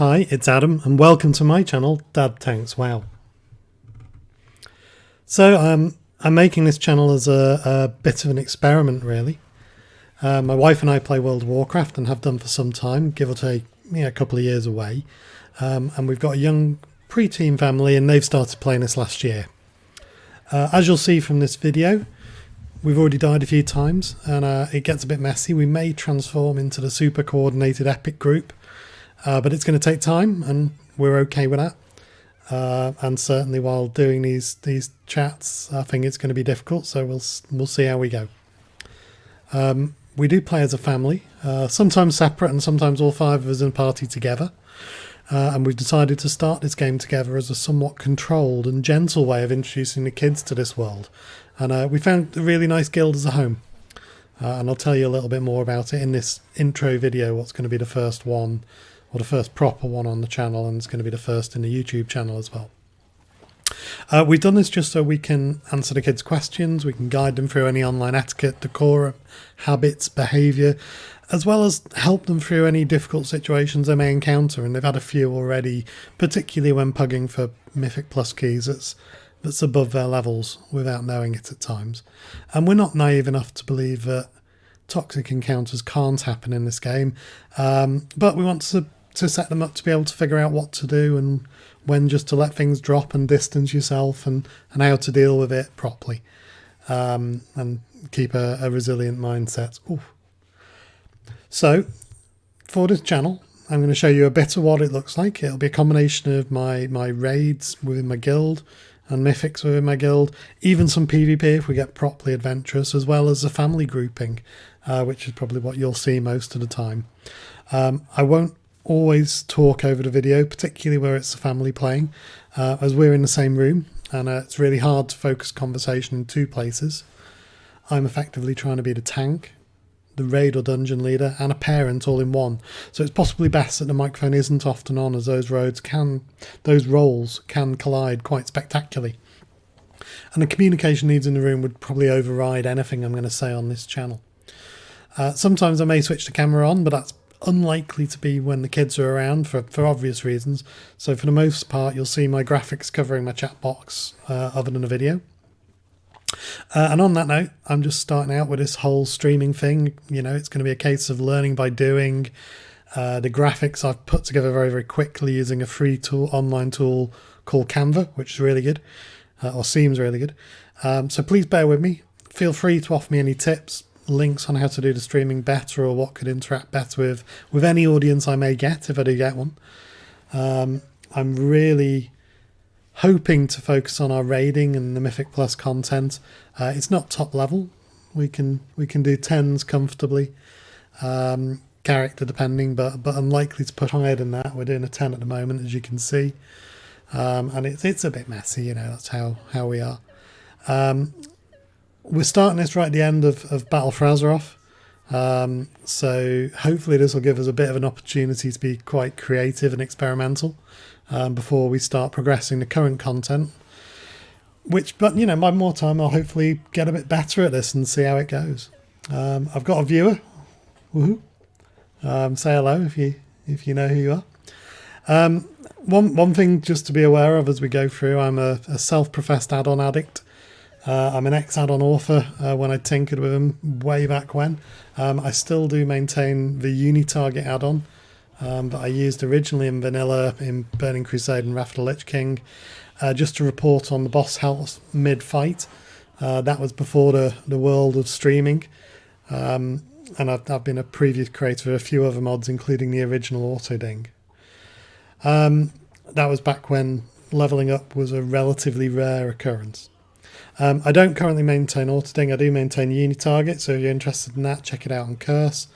Hi, it's Adam, and welcome to my channel, Dad Tanks WoW. So, I'm making this channel as a bit of an experiment, really. My wife and I play World of Warcraft and have done for some time, give or take a couple of years away. And we've got a young pre-teen family, and they've started playing this last year. As you'll see from this video, we've already died a few times, and it gets a bit messy. We may transform into the super coordinated epic group. But it's going to take time, and we're okay with that. And certainly while doing these chats, I think it's going to be difficult, so we'll see how we go. We do play as a family, sometimes separate and sometimes all five of us in a party together. And we've decided to start this game together as a somewhat controlled and gentle way of introducing the kids to this world. And we found a really nice guild as a home. And I'll tell you a little bit more about it in this intro video, what's going to be the first one, or the first proper one on the channel, and it's going to be the first in the YouTube channel as well. We've done this just so we can answer the kids' questions, we can guide them through any online etiquette, decorum, habits, behaviour, as well as help them through any difficult situations they may encounter, and they've had a few already, particularly when pugging for Mythic Plus keys that's above their levels without knowing it at times. And we're not naive enough to believe that toxic encounters can't happen in this game, but we want to set them up to be able to figure out what to do and when just to let things drop and distance yourself, and how to deal with it properly, and keep a resilient mindset. Ooh. So for this channel, I'm going to show you a bit of what it looks like. It'll be a combination of my raids within my guild and mythics within my guild, even some PvP if we get properly adventurous, as well as a family grouping, which is probably what you'll see most of the time. I won't always talk over the video, particularly where it's a family playing, as we're in the same room, and it's really hard to focus conversation in two places. I'm effectively trying to be the tank, the raid or dungeon leader, and a parent all in one. So it's possibly best that the microphone isn't often on, as those roles can collide quite spectacularly. And the communication needs in the room would probably override anything I'm going to say on this channel. Sometimes I may switch the camera on, but that's unlikely to be when the kids are around for obvious reasons. So for the most part, you'll see my graphics covering my chat box other than a video. And on that note, I'm just starting out with this whole streaming thing. It's going to be a case of learning by doing. The graphics I've put together very, very quickly using a free online tool called Canva, which is really good, or seems really good. So please bear with me. Feel free to offer me any tips, links on how to do the streaming better, or what could interact better with any audience I may get if I do get one. I'm really hoping to focus on our raiding and the Mythic Plus content. It's not top level. We can do 10s comfortably, character depending, but I'm likely to push higher than that. We're doing a 10 at the moment, as you can see, and it's a bit messy. That's how we are. We're starting this right at the end of Battle for Azeroth, so hopefully this will give us a bit of an opportunity to be quite creative and experimental before we start progressing the current content. But by more time, I'll hopefully get a bit better at this and see how it goes. I've got a viewer. Woohoo! Say hello if you know who you are. One thing just to be aware of as we go through, I'm a self-professed add-on addict. I'm an ex-add-on author when I tinkered with them way back when. I still do maintain the Uni-Target add-on, but I used originally in Vanilla, in Burning Crusade and Wrath of the Lich King, just to report on the boss health mid-fight. That was before the world of streaming. And I've been a previous creator of a few other mods, including the original Autoding. That was back when leveling up was a relatively rare occurrence. I don't currently maintain Autoding. I do maintain Uni-Target, so if you're interested in that, check it out on Curse.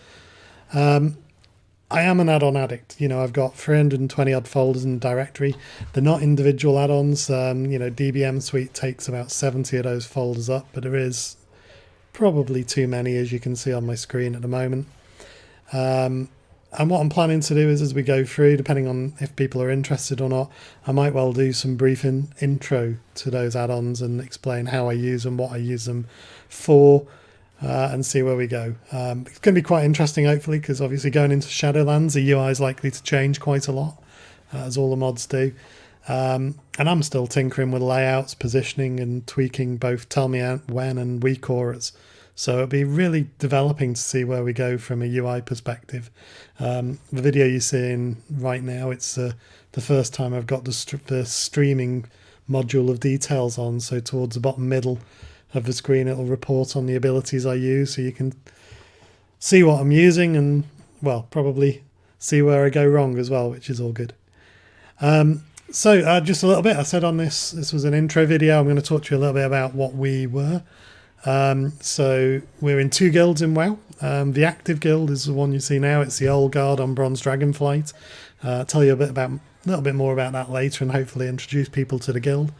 I am an add-on addict. I've got 320 odd folders in the directory. They're not individual add-ons. DBM Suite takes about 70 of those folders up, but there is probably too many, as you can see on my screen at the moment. And what I'm planning to do is, as we go through, depending on if people are interested or not, I might well do some brief intro to those add-ons and explain how I use them, what I use them for, and see where we go. It's going to be quite interesting, hopefully, because obviously going into Shadowlands, the UI is likely to change quite a lot. as all the mods do. And I'm still tinkering with layouts, positioning, and tweaking both Tell Me When and weak auras. So it'll be really developing to see where we go from a UI perspective. The video you're seeing right now, it's the first time I've got the streaming module of details on. So towards the bottom middle of the screen, it'll report on the abilities I use, so you can see what I'm using and, well, probably see where I go wrong as well, which is all good. So just a little bit, I said on this was an intro video. I'm going to talk to you a little bit about what we were. So we're in 2 guilds in WoW. The active guild is the one you see now. It's the Old Guard on Bronze Dragonflight. Tell you a little bit more about that later, and hopefully introduce people to the guild.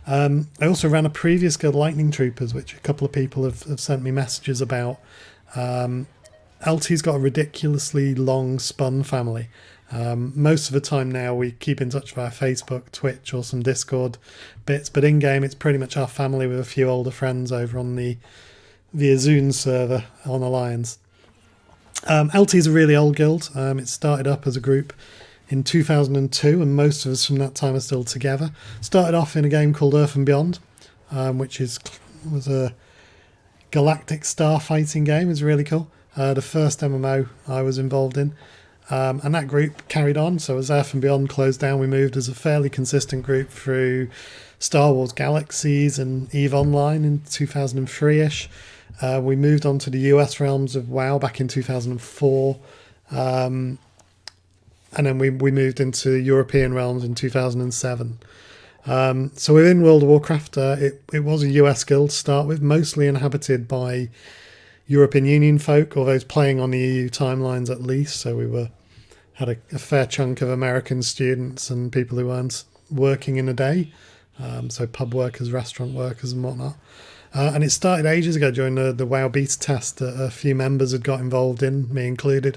I also ran a previous guild, Lightning Troopers, which a couple of people have sent me messages about. LT's got a ridiculously long spun family. Most of the time now we keep in touch via Facebook, Twitch, or some Discord bits, but in game it's pretty much our family with a few older friends over on the Addons server on Alliance. LT's a really old guild. It started up as a group in 2002, and most of us from that time are still together. Started off in a game called Earth and Beyond, which was a galactic star fighting game. It was really cool. The first MMO I was involved in. And that group carried on. So as Earth and Beyond closed down, we moved as a fairly consistent group through Star Wars Galaxies and EVE Online in 2003-ish. We moved on to the US realms of WoW back in 2004. And then we moved into European realms in 2007. So within World of Warcraft, it was a US guild to start with, mostly inhabited by European Union folk, or those playing on the EU timelines at least. So we had a fair chunk of American students and people who weren't working in a day, so pub workers, restaurant workers and whatnot. And it started ages ago during the WoW beta test that a few members had got involved in, me included.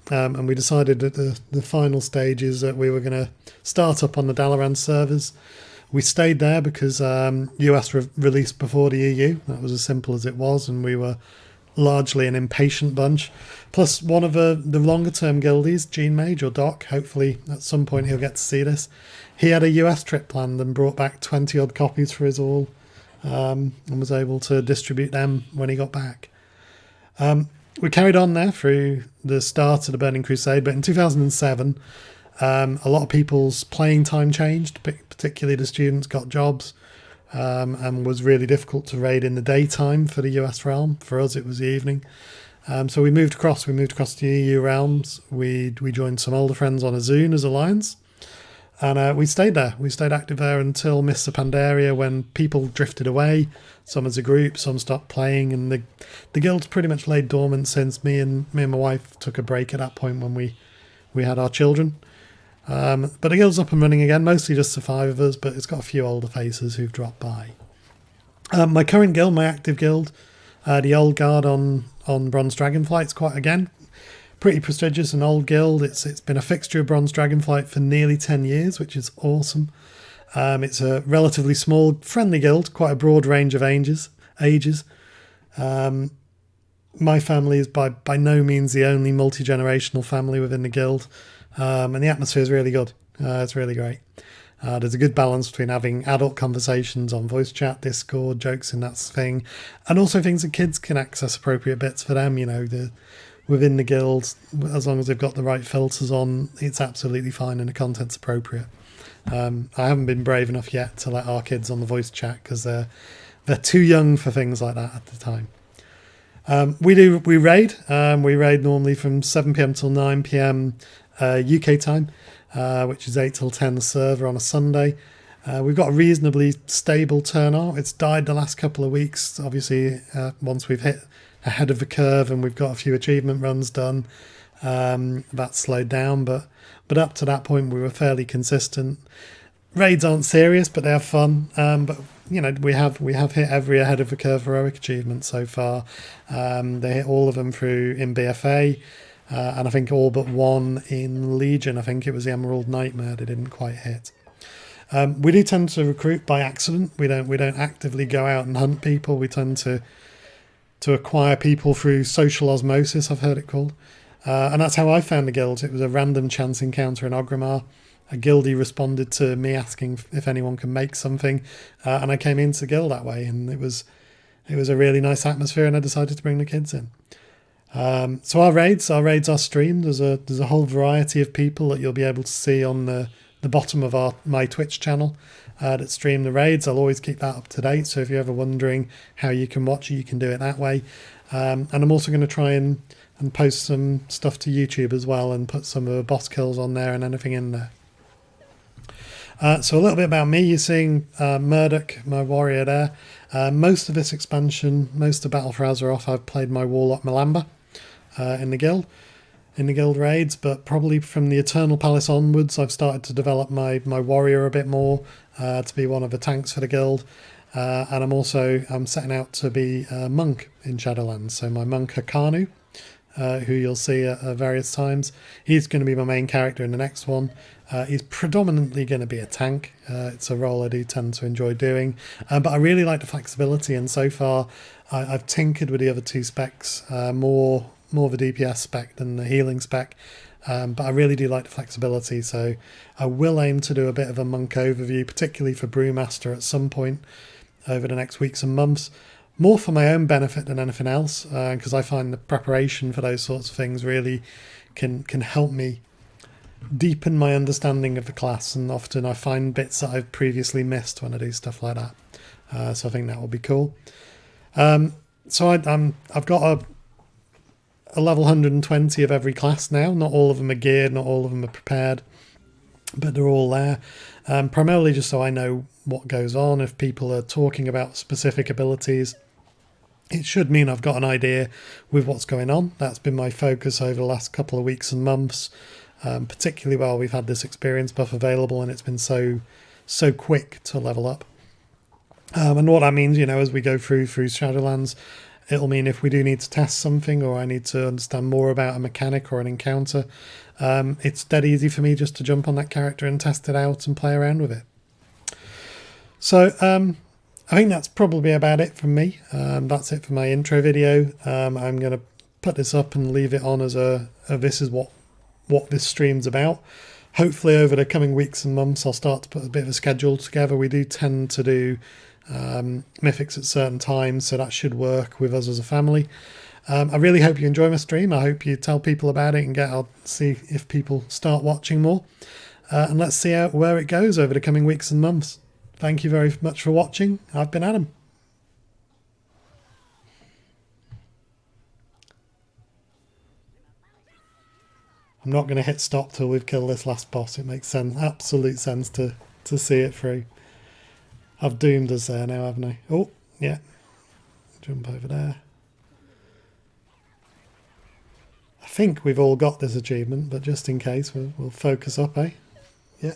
And we decided at the final stages that we were going to start up on the Dalaran servers. We stayed there because US released before the EU. That was as simple as it was, and we were largely an impatient bunch. Plus one of the longer term guildies, Gene Mage or Doc, hopefully at some point he'll get to see this, he had a US trip planned and brought back 20 odd copies for us all, and was able to distribute them when he got back. We carried on there through the start of the Burning Crusade, but in 2007 a lot of people's playing time changed, particularly the students got jobs. And was really difficult to raid in the daytime for the US realm. For us, it was the evening. So we moved across the EU realms. We joined some older friends on Azun as Alliance. And we stayed there. We stayed active there until Mists of Pandaria, when people drifted away. Some as a group, some stopped playing. And the guild's pretty much laid dormant since me and my wife took a break at that point when we had our children. But the guild's up and running again, mostly just the 5 of us, but it's got a few older faces who've dropped by. My current guild, my active guild, the Old Guard on Bronze Dragonflight, it's quite, again, pretty prestigious and old guild. It's been a fixture of Bronze Dragonflight for nearly 10 years, which is awesome. It's a relatively small, friendly guild, quite a broad range of ages. My family is by no means the only multi-generational family within the guild. And the atmosphere is really good. It's really great. There's a good balance between having adult conversations on voice chat, Discord, jokes and that thing, and also things that kids can access appropriate bits for them. Within the guild, as long as they've got the right filters on, it's absolutely fine and the content's appropriate. I haven't been brave enough yet to let our kids on the voice chat because they're too young for things like that at the time. We raid. We raid normally from 7 p.m. till 9 p.m. UK time, which is 8 till 10 the server on a Sunday. We've got a reasonably stable turnout. It's died the last couple of weeks, obviously, once we've hit ahead of the curve and we've got a few achievement runs done. That's slowed down, but up to that point we were fairly consistent. Raids aren't serious, but they're fun. But we have hit every ahead of the curve heroic achievement so far. They hit all of them in BFA. And I think all but one in Legion. I think it was the Emerald Nightmare they didn't quite hit. We do tend to recruit by accident. We don't actively go out and hunt people. We tend to acquire people through social osmosis, I've heard it called. And that's how I found the guild. It was a random chance encounter in Ogrimmar. a guildie responded to me asking if anyone can make something, and I came into the guild that way, and it was a really nice atmosphere, and I decided to bring the kids in. So our raids are streamed. There's a whole variety of people that you'll be able to see on the bottom of my Twitch channel that stream the raids. I'll always keep that up to date. So if you're ever wondering how you can watch it, you can do it that way. And I'm also going to try and post some stuff to YouTube as well, and put some of the boss kills on there and anything in there. So a little bit about me. You're seeing Murdoch, my warrior there. Most of this expansion, most of Battle for Azeroth, I've played my Warlock Malamba in the guild raids, but probably from the Eternal Palace onwards, I've started to develop my warrior a bit more to be one of the tanks for the guild. And I'm setting out to be a monk in Shadowlands. So my monk Hakanu, who you'll see at various times, he's going to be my main character in the next one. He's predominantly going to be a tank. It's a role I do tend to enjoy doing, but I really like the flexibility, and so far I've tinkered with the other two specs, more of a DPS spec than the healing spec, but I really do like the flexibility, so I will aim to do a bit of a monk overview, particularly for Brewmaster at some point over the next weeks and months, more for my own benefit than anything else, because I find the preparation for those sorts of things really can help me deepen my understanding of the class, and often I find bits that I've previously missed when I do stuff like that. So I think that will be cool. So I've got a level 120 of every class now. Not all of them are geared, not all of them are prepared, but they're all there. Primarily just so I know what goes on. If people are talking about specific abilities, it should mean I've got an idea with what's going on. That's been my focus over the last couple of weeks and months. Particularly while we've had this experience buff available, and it's been so quick to level up. And what that means, as we go through Shadowlands, it'll mean if we do need to test something, or I need to understand more about a mechanic or an encounter, it's dead easy for me just to jump on that character and test it out and play around with it. So I think that's probably about it from me. That's it for my intro video. I'm going to put this up and leave it on as this is what this stream's about. Hopefully over the coming weeks and months I'll start to put a bit of a schedule together. We do tend to do mythics at certain times, so that should work with us as a family. I really hope you enjoy my stream. I hope you tell people about it and I'll see if people start watching more, and let's see where it goes over the coming weeks and months. Thank you very much for watching. I've been Adam. I'm not going to hit stop till we've killed this last boss. It makes sense, absolute sense to see it through. I've doomed us there now, haven't I? Oh, yeah. Jump over there. I think we've all got this achievement, but just in case, we'll focus up, eh? Yeah.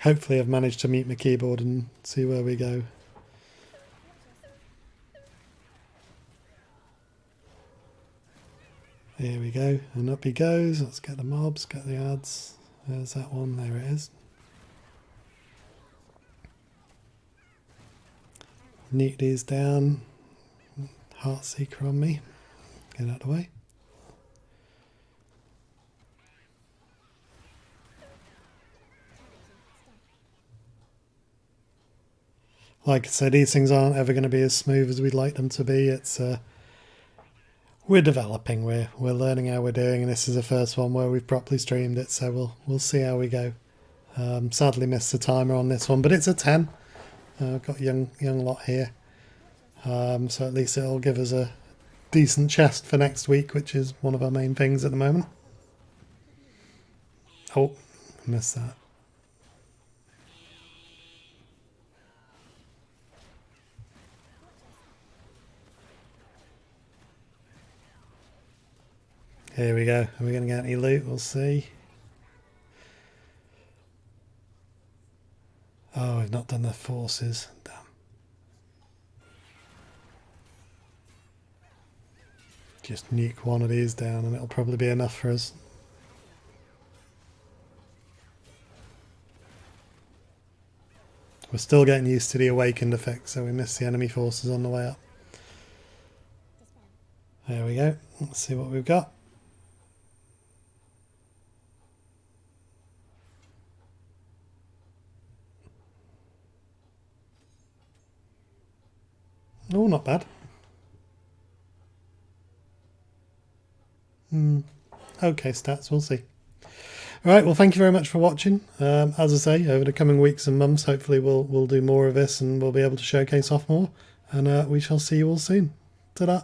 Hopefully I've managed to mute my keyboard and see where we go. Here we go, and up he goes. Let's get the mobs, get the ads. There's that one, there it is. Neat these down. Heartseeker on me. Get out of the way. Like I said, these things aren't ever going to be as smooth as we'd like them to be. It's we're developing, we're learning how we're doing, and this is the first one where we've properly streamed it, so we'll see how we go. Sadly missed the timer on this one, but it's a 10. I've got a young lot here, so at least it'll give us a decent chest for next week, which is one of our main things at the moment. Oh, missed that. Here we go. Are we going to get any loot? We'll see. Oh, I've not done the forces. Damn. Just nuke one of these down and it'll probably be enough for us. We're still getting used to the awakened effect, so we miss the enemy forces on the way up. There we go. Let's see what we've got. Oh, not bad. Okay, stats, we'll see. All right, well, thank you very much for watching. As I say, over the coming weeks and months, hopefully we'll do more of this and we'll be able to showcase off more. And we shall see you all soon. Ta-da!